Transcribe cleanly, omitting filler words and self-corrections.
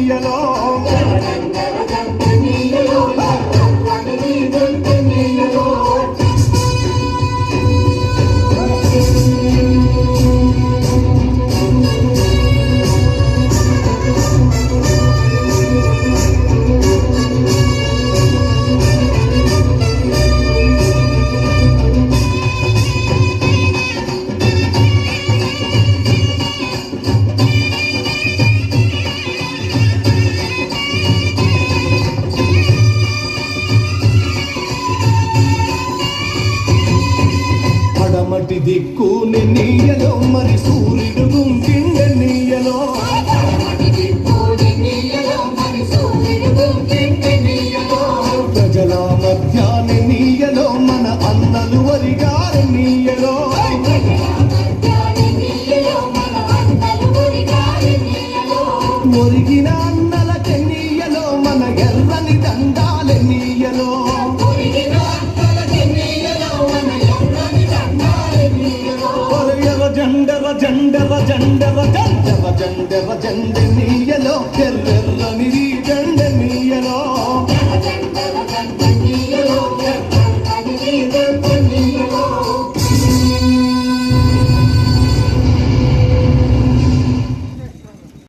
నీయలో మటి దిక్కు నీయలో మరి సూర్యుడు గుంపిండ నీయలో ప్రజల మధ్యాన్ని నీయలో మన అన్నలు వరిగారు నీయలో ఒరిగిన అన్నలకి నీయలో మన ఎర్రని దండాలి నీయలో జండర జండర జండర జండర జండర జండ నీయలో ఎర్రెర్రని జండ నీయలో